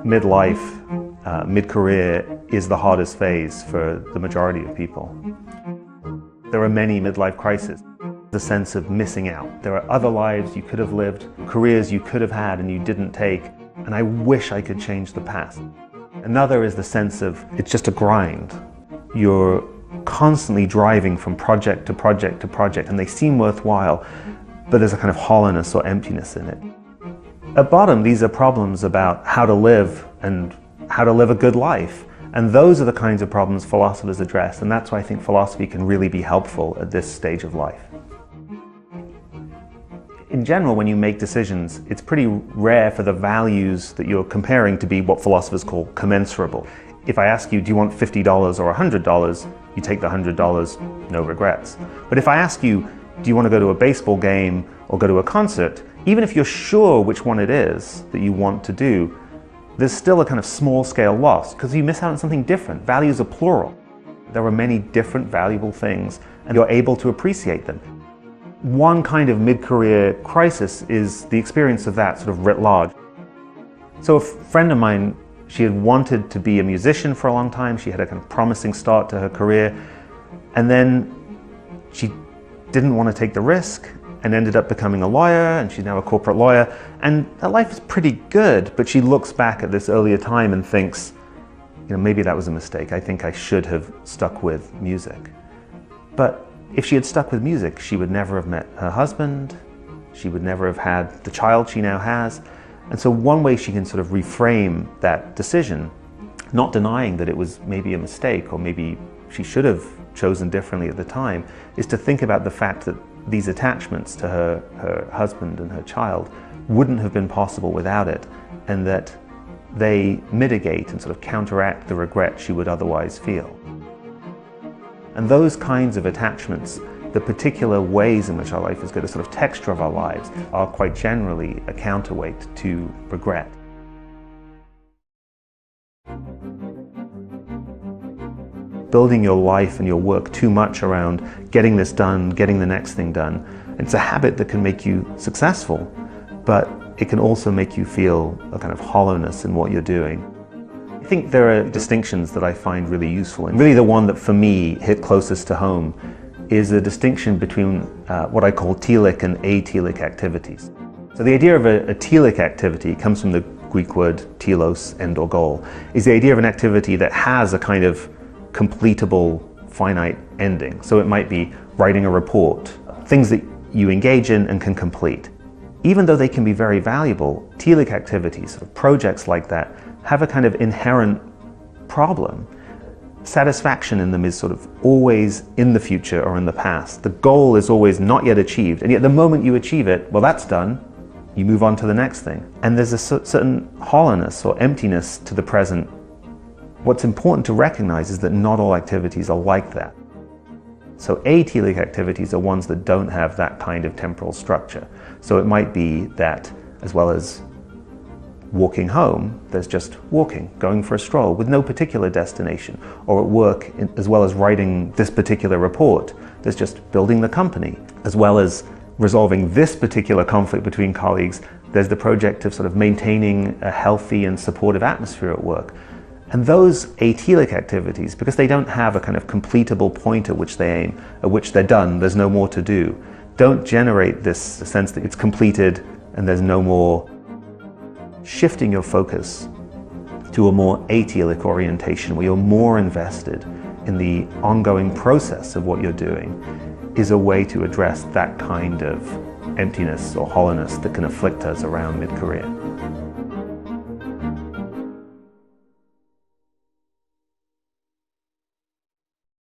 midlife, mid-career is the hardest phase for the majority of people. There are many midlife crises. The sense of missing out. There are other lives you could have lived, careers you could have had and you didn't take, and I wish I could change the past. Another is the sense of it's just a grind. You're constantly driving from project to project to project, and they seem worthwhile, but there's a kind of hollowness or emptiness in it. At bottom, these are problems about how to live and how to live a good life. And those are the kinds of problems philosophers address, and that's why I think philosophy can really be helpful at this stage of life. In general, when you make decisions, it's pretty rare for the values that you're comparing to be what philosophers call commensurable. If I ask you, do you want $50 or $100, you take the $100, no regrets. But if I ask you, do you want to go to a baseball game or go to a concert, even if you're sure which one it is that you want to do, there's still a kind of small-scale loss because you miss out on something different. Values are plural. There are many different valuable things, and you're able to appreciate them. One kind of mid-career crisis is the experience of that sort of writ large. So a friend of mine, she had wanted to be a musician for a long time. She had a kind of promising start to her career, and then she didn't want to take the risk and ended up becoming a lawyer, and she's now a corporate lawyer, and her life is pretty good, but she looks back at this earlier time and thinks, you know, maybe that was a mistake. I think I should have stuck with music. But if she had stuck with music, she would never have met her husband, she would never have had the child she now has. And so one way she can sort of reframe that decision, not denying that it was maybe a mistake or maybe she should have chosen differently at the time, is to think about the fact that these attachments to her husband and her child wouldn't have been possible without it, and that they mitigate and sort of counteract the regret she would otherwise feel. And those kinds of attachments, the particular ways in which our life is good, the sort of texture of our lives, are quite generally a counterweight to regret. Building your life and your work too much around getting this done, getting the next thing done, it's a habit that can make you successful, but it can also make you feel a kind of hollowness in what you're doing. I think there are distinctions that I find really useful, and really the one that for me hit closest to home is the distinction between what I call telic and atelic activities. So the idea of a telic activity comes from the Greek word telos, end or goal, is the idea of an activity that has a kind of completable finite ending. So it might be writing a report, things that you engage in and can complete. Even though they can be very valuable, telic activities, sort of projects like that, have a kind of inherent problem. Satisfaction in them is sort of always in the future or in the past. The goal is always not yet achieved, and yet the moment you achieve it, well, that's done, you move on to the next thing. And there's a certain hollowness or emptiness to the present. What's important to recognize is that not all activities are like that. So atelic activities are ones that don't have that kind of temporal structure. So it might be that, as well as walking home, there's just walking, going for a stroll with no particular destination. Or at work, as well as writing this particular report, there's just building the company. As well as resolving this particular conflict between colleagues, there's the project of sort of maintaining a healthy and supportive atmosphere at work. And those atelic activities, because they don't have a kind of completable point at which they aim, at which they're done, there's no more to do, don't generate this sense that it's completed and there's no more. Shifting your focus to a more atelic orientation, where you're more invested in the ongoing process of what you're doing, is a way to address that kind of emptiness or hollowness that can afflict us around mid-career.